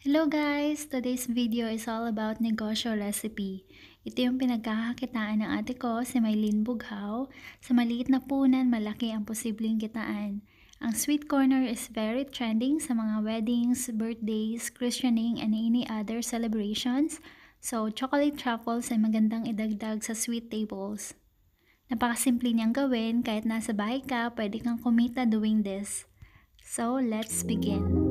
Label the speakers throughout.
Speaker 1: Hello guys! Today's video is all about negosyo recipe. Ito yung pinagkakakitaan ng ate ko, si Maylin Bughaw. Sa maliit na puhunan, malaki ang posibleng kitaan. Ang sweet corner is very trending sa mga weddings, birthdays, christening, and any other celebrations. So, chocolate truffles ay magandang idagdag sa sweet tables. Napakasimple niyang gawin, kahit nasa bahay ka, pwede kang kumita doing this. So, let's begin!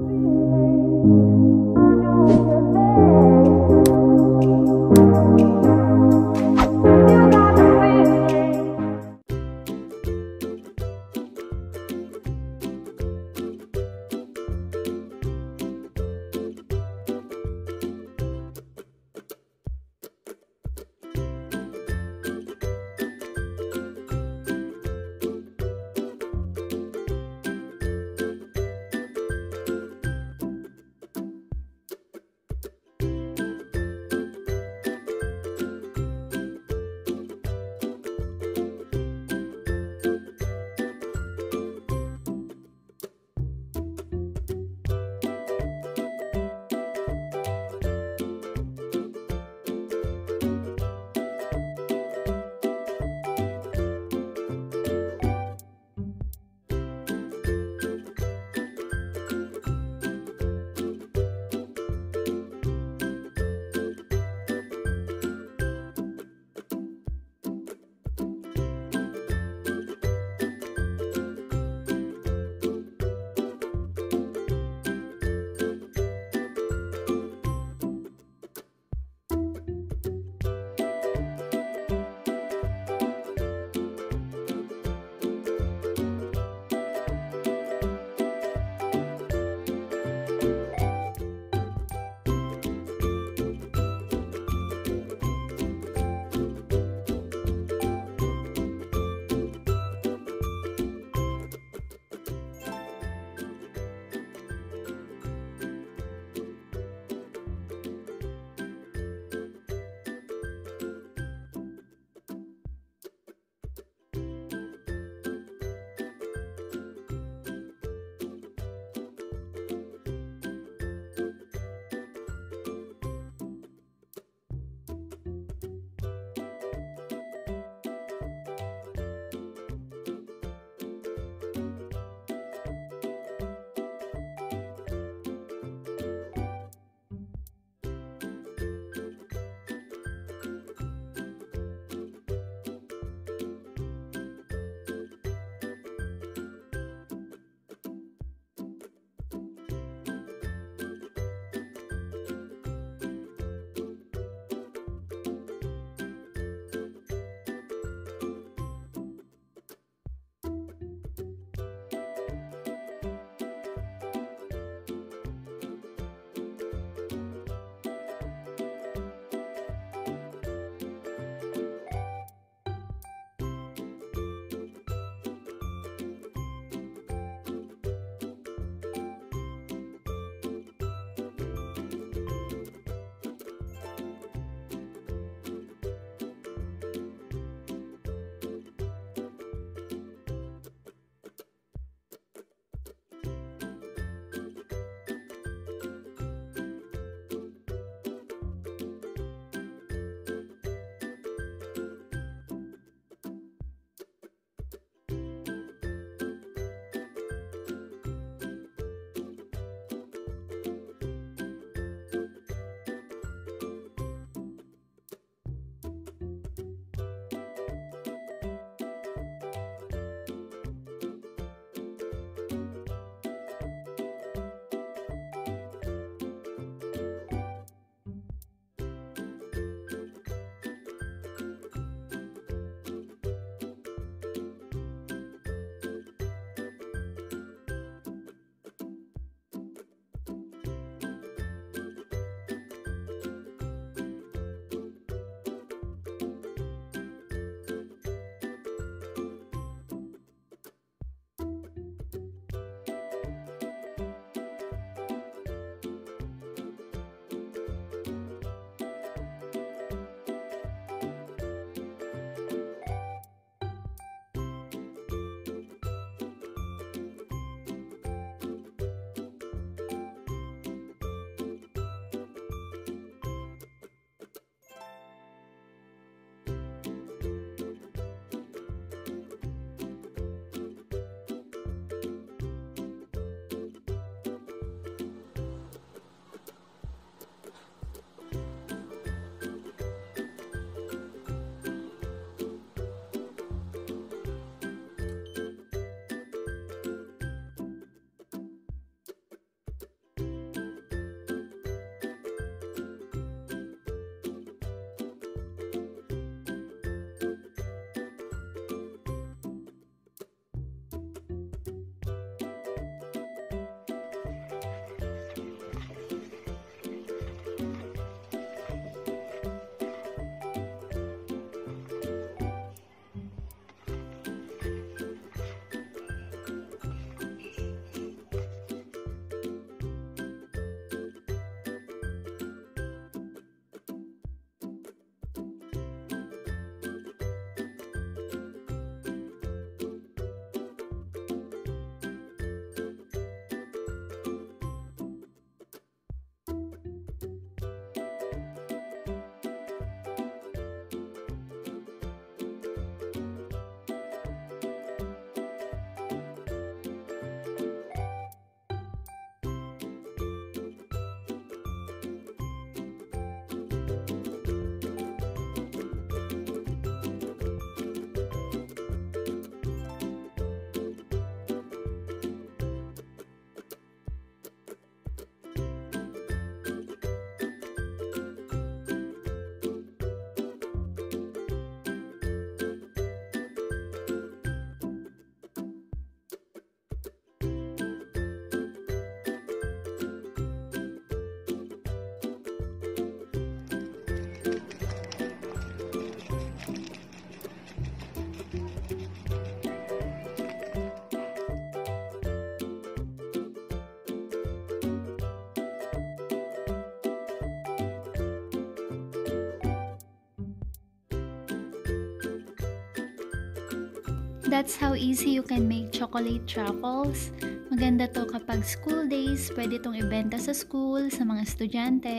Speaker 1: That's how easy you can make chocolate truffles. Maganda to kapag school days, pwede tong ibenta sa school, sa mga estudyante.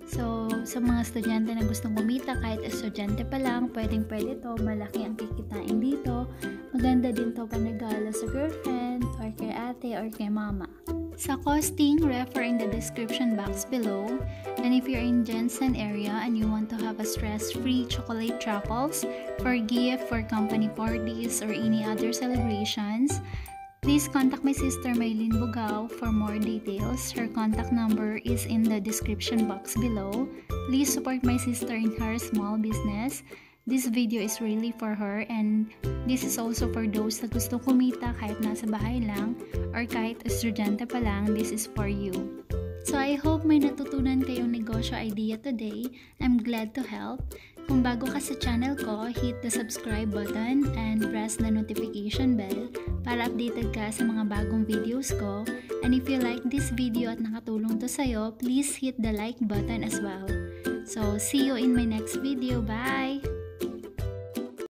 Speaker 1: So, sa mga estudyante na gustong kumita, kahit estudyante pa lang, pwede to, malaki ang kikitain dito. Maganda din to panagala sa girlfriend, or kay ate, or kay mama. Sa costing, refer in the description box below. And if you're in Jensen area and you want to have a stress-free chocolate truffles for gift, for company parties, or any other celebrations, please contact my sister Maylin Bugao for more details. Her contact number is in the description box below. Please support my sister in her small business. This video is really for her, and this is also for those na gusto kumita kahit nasa bahay lang or kahit estudyante pa lang. This is for you. So I hope may natutunan kayong negosyo idea today. I'm glad to help. Kung bago ka sa channel ko, hit the subscribe button and press the notification bell para updated ka sa mga bagong videos ko. And if you like this video at nakatulong to sa'yo, please hit the like button as well. So see you in my next video. Bye!